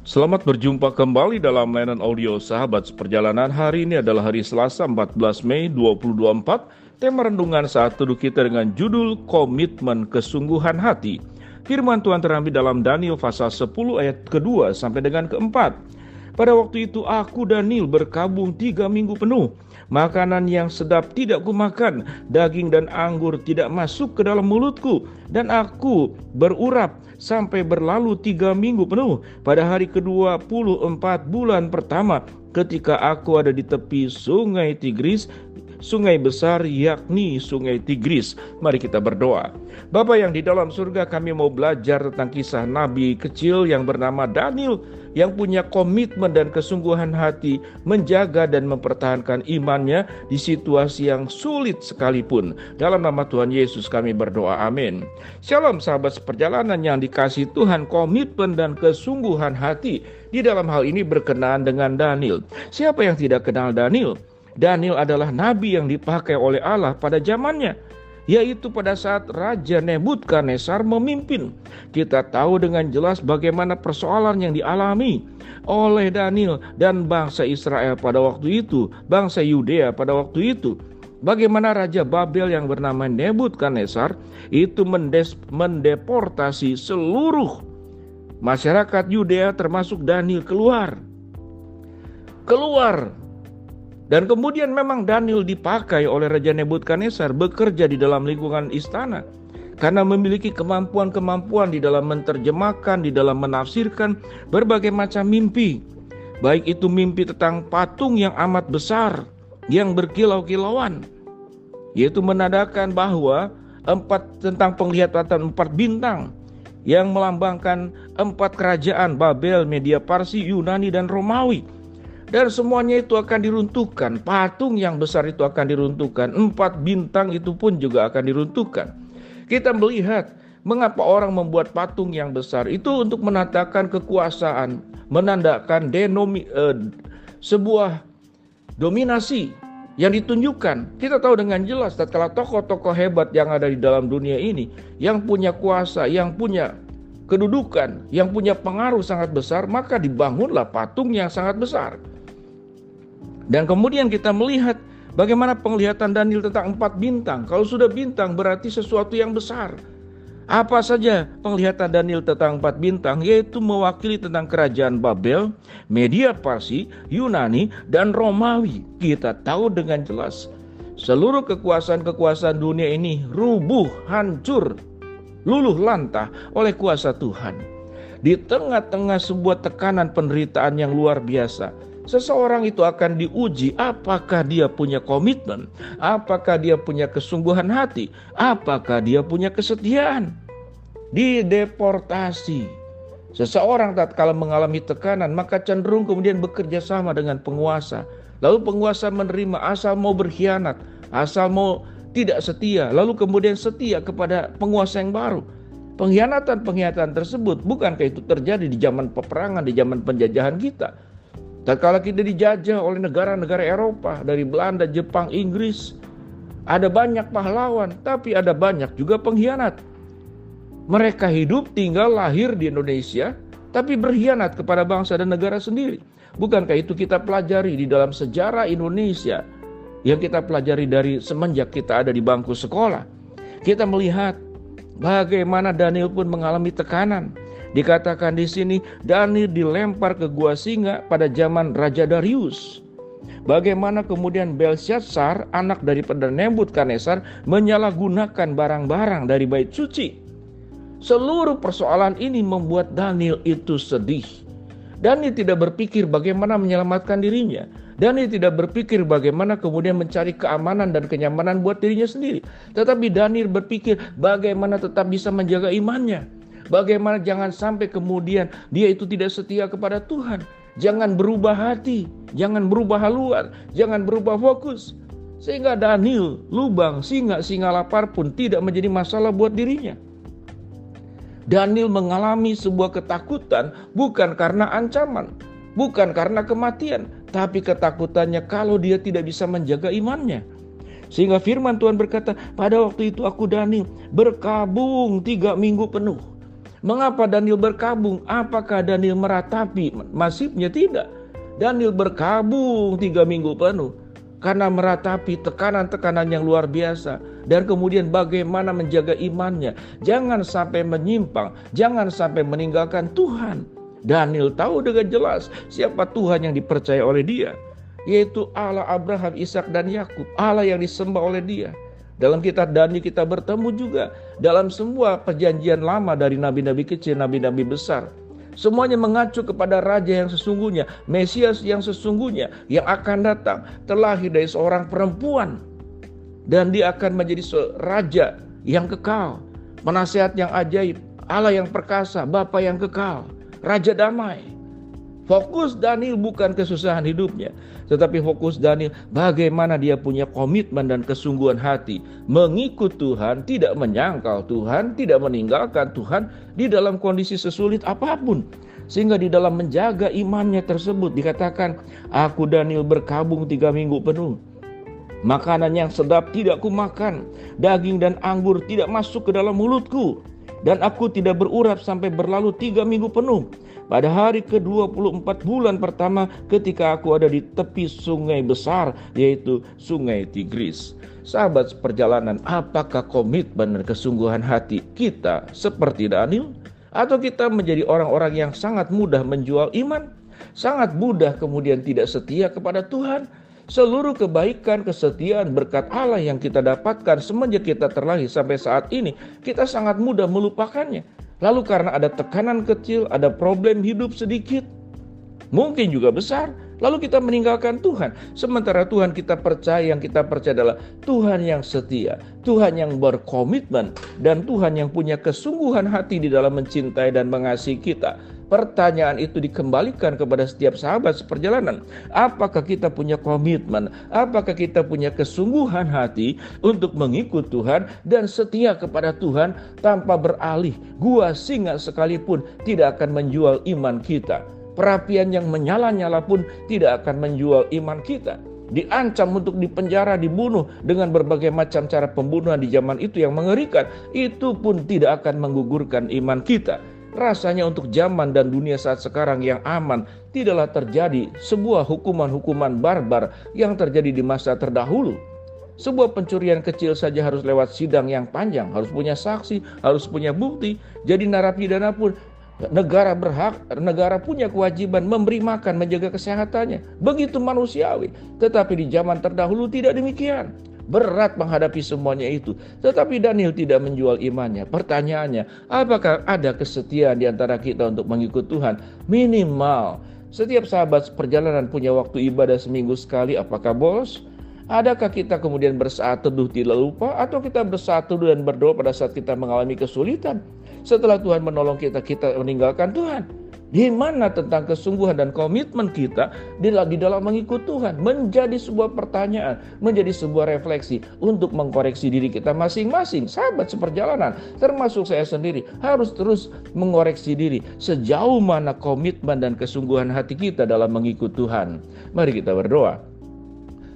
Selamat berjumpa kembali dalam layanan audio Sahabat Seperjalanan. Hari ini adalah hari Selasa 14 Mei 2024. Tema renungan saat teduh kita dengan judul Komitmen Kesungguhan Hati. Firman Tuhan terambil dalam Daniel pasal 10 ayat kedua sampai dengan keempat. Pada waktu itu aku Daniel berkabung 3 minggu penuh. Makanan yang sedap tidak kumakan, daging dan anggur tidak masuk ke dalam mulutku, dan aku berurap sampai berlalu 3 minggu penuh. Pada hari ke-24 bulan pertama, ketika aku ada di tepi sungai Tigris, sungai besar yakni sungai Tigris. Mari kita berdoa. Bapa yang di dalam surga, kami mau belajar tentang kisah nabi kecil yang bernama Daniel, yang punya komitmen dan kesungguhan hati menjaga dan mempertahankan imannya di situasi yang sulit sekalipun. Dalam nama Tuhan Yesus kami berdoa, amin. Shalom sahabat seperjalanan yang dikasihi Tuhan. Komitmen dan kesungguhan hati di dalam hal ini berkenaan dengan Daniel. Siapa yang tidak kenal Daniel? Daniel adalah nabi yang dipakai oleh Allah pada zamannya, yaitu pada saat Raja Nebukadnezar memimpin. Kita tahu dengan jelas bagaimana persoalan yang dialami oleh Daniel dan bangsa Israel pada waktu itu, bangsa Yudea pada waktu itu. Bagaimana Raja Babel yang bernama Nebukadnezar itu mendeportasi seluruh masyarakat Yudea termasuk Daniel keluar. Dan kemudian memang Daniel dipakai oleh Raja Nebukadnezar bekerja di dalam lingkungan istana, karena memiliki kemampuan di dalam menerjemahkan, di dalam menafsirkan berbagai macam mimpi. Baik itu mimpi tentang patung yang amat besar, yang berkilau-kilauan, yaitu menandakan bahwa tentang penglihatan 4 bintang yang melambangkan 4 kerajaan Babel, Media, Parsi, Yunani, dan Romawi. Dan semuanya itu akan diruntuhkan. Patung yang besar itu akan diruntuhkan. 4 bintang itu pun juga akan diruntuhkan. Kita melihat mengapa orang membuat patung yang besar itu untuk menandakan kekuasaan, menandakan sebuah dominasi yang ditunjukkan. Kita tahu dengan jelas tatkala tokoh-tokoh hebat yang ada di dalam dunia ini, yang punya kuasa, yang punya kedudukan, yang punya pengaruh sangat besar, maka dibangunlah patung yang sangat besar. Dan kemudian kita melihat bagaimana penglihatan Daniel tentang 4 bintang. Kalau sudah bintang berarti sesuatu yang besar. Apa saja penglihatan Daniel tentang 4 bintang? Yaitu mewakili tentang kerajaan Babel, Media, Parsi, Yunani, dan Romawi. Kita tahu dengan jelas seluruh kekuasaan-kekuasaan dunia ini rubuh, hancur, luluh lantah oleh kuasa Tuhan. Di tengah-tengah sebuah tekanan penderitaan yang luar biasa, seseorang itu akan diuji apakah dia punya komitmen, apakah dia punya kesungguhan hati, apakah dia punya kesetiaan. Dideportasi. Seseorang tatkala mengalami tekanan maka cenderung kemudian bekerja sama dengan penguasa. Lalu penguasa menerima asal mau berkhianat, asal mau tidak setia, lalu kemudian setia kepada penguasa yang baru. Pengkhianatan tersebut bukankah itu terjadi di zaman peperangan, di zaman penjajahan kita? Tatkala kita dijajah oleh negara-negara Eropa, dari Belanda, Jepang, Inggris, ada banyak pahlawan, tapi ada banyak juga pengkhianat. Mereka hidup, tinggal, lahir di Indonesia, tapi berkhianat kepada bangsa dan negara sendiri. Bukankah itu kita pelajari di dalam sejarah Indonesia yang kita pelajari dari semenjak kita ada di bangku sekolah? Kita melihat bagaimana Daniel pun mengalami tekanan. Dikatakan di sini Daniel dilempar ke gua singa pada zaman Raja Darius. Bagaimana kemudian Belshazzar, anak daripada Nebukadnezar, menyalahgunakan barang-barang dari bait suci. Seluruh persoalan ini membuat Daniel itu sedih. Daniel tidak berpikir bagaimana menyelamatkan dirinya. Daniel tidak berpikir bagaimana kemudian mencari keamanan dan kenyamanan buat dirinya sendiri. Tetapi Daniel berpikir bagaimana tetap bisa menjaga imannya. Bagaimana jangan sampai kemudian dia itu tidak setia kepada Tuhan. Jangan berubah hati, jangan berubah haluan, jangan berubah fokus. Sehingga Daniel lubang singa lapar pun tidak menjadi masalah buat dirinya. Daniel mengalami sebuah ketakutan bukan karena ancaman, bukan karena kematian, tapi ketakutannya kalau dia tidak bisa menjaga imannya. Sehingga firman Tuhan berkata, pada waktu itu aku Daniel berkabung 3 minggu penuh. Mengapa Daniel berkabung? Apakah Daniel meratapi nasibnya? Tidak. Daniel berkabung 3 minggu penuh karena meratapi tekanan-tekanan yang luar biasa. Dan kemudian bagaimana menjaga imannya. Jangan sampai menyimpang, jangan sampai meninggalkan Tuhan. Daniel tahu dengan jelas siapa Tuhan yang dipercaya oleh dia, yaitu Allah Abraham, Ishak dan Yakub, Allah yang disembah oleh dia. Dalam kitab Daniel kita bertemu juga dalam semua perjanjian lama, dari nabi-nabi kecil, nabi-nabi besar. Semuanya mengacu kepada raja yang sesungguhnya, Mesias yang sesungguhnya, yang akan datang, terlahir dari seorang perempuan. Dan dia akan menjadi raja yang kekal, penasehat yang ajaib, Allah yang perkasa, Bapa yang kekal, Raja damai. Fokus Daniel bukan kesusahan hidupnya, tetapi fokus Daniel bagaimana dia punya komitmen dan kesungguhan hati mengikut Tuhan, tidak menyangkal Tuhan, tidak meninggalkan Tuhan di dalam kondisi sesulit apapun. Sehingga di dalam menjaga imannya tersebut dikatakan, aku Daniel berkabung 3 minggu penuh. Makanan yang sedap tidak kumakan, daging dan anggur tidak masuk ke dalam mulutku. Dan aku tidak berurap sampai berlalu 3 minggu penuh. Pada hari ke-24 bulan pertama ketika aku ada di tepi sungai besar, yaitu sungai Tigris. Sahabat perjalanan, apakah komitmen dan kesungguhan hati kita seperti Daniel? Atau kita menjadi orang-orang yang sangat mudah menjual iman? Sangat mudah kemudian tidak setia kepada Tuhan? Seluruh kebaikan, kesetiaan, berkat Allah yang kita dapatkan semenjak kita terlahir sampai saat ini, kita sangat mudah melupakannya. Lalu karena ada tekanan kecil, ada problem hidup sedikit, mungkin juga besar, lalu kita meninggalkan Tuhan. Sementara Tuhan kita percaya, yang kita percaya adalah Tuhan yang setia, Tuhan yang berkomitmen, dan Tuhan yang punya kesungguhan hati di dalam mencintai dan mengasihi kita. Pertanyaan itu dikembalikan kepada setiap sahabat seperjalanan. Apakah kita punya komitmen? Apakah kita punya kesungguhan hati untuk mengikut Tuhan dan setia kepada Tuhan tanpa beralih? Gua singa sekalipun tidak akan menjual iman kita. Perapian yang menyala-nyala pun tidak akan menjual iman kita. Diancam untuk dipenjara, dibunuh dengan berbagai macam cara pembunuhan di zaman itu yang mengerikan. Itu pun tidak akan menggugurkan iman kita. Rasanya untuk zaman dan dunia saat sekarang yang aman tidaklah terjadi sebuah hukuman-hukuman barbar yang terjadi di masa terdahulu. Sebuah pencurian kecil saja harus lewat sidang yang panjang, harus punya saksi, harus punya bukti. Jadi narapidana pun negara punya kewajiban memberi makan, menjaga kesehatannya. Begitu manusiawi. Tetapi di zaman terdahulu tidak demikian. Berat menghadapi semuanya itu. Tetapi Daniel tidak menjual imannya. Pertanyaannya, apakah ada kesetiaan di antara kita untuk mengikut Tuhan? Minimal. Setiap sahabat perjalanan punya waktu ibadah seminggu sekali. Apakah bolos? Adakah kita kemudian bersaat teduh tidak lupa? Atau kita bersaat teduh dan berdoa pada saat kita mengalami kesulitan? Setelah Tuhan menolong kita, kita meninggalkan Tuhan. Di mana tentang kesungguhan dan komitmen kita di dalam mengikut Tuhan? Menjadi sebuah pertanyaan, menjadi sebuah refleksi untuk mengkoreksi diri kita masing-masing. Sahabat seperjalanan, termasuk saya sendiri, harus terus mengoreksi diri. Sejauh mana komitmen dan kesungguhan hati kita dalam mengikut Tuhan. Mari kita berdoa.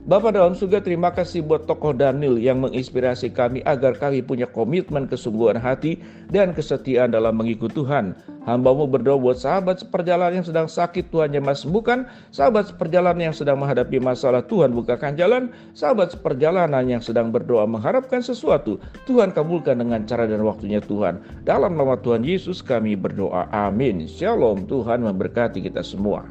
Bapa dalam surga, terima kasih buat tokoh Daniel yang menginspirasi kami agar kami punya komitmen, kesungguhan hati, dan kesetiaan dalam mengikut Tuhan. Hamba-Mu berdoa buat sahabat seperjalanan yang sedang sakit, Tuhan jamah sembuhkan. Sahabat seperjalanan yang sedang menghadapi masalah, Tuhan bukakan jalan. Sahabat seperjalanan yang sedang berdoa mengharapkan sesuatu, Tuhan kabulkan dengan cara dan waktunya Tuhan. Dalam nama Tuhan Yesus kami berdoa, amin. Shalom, Tuhan memberkati kita semua.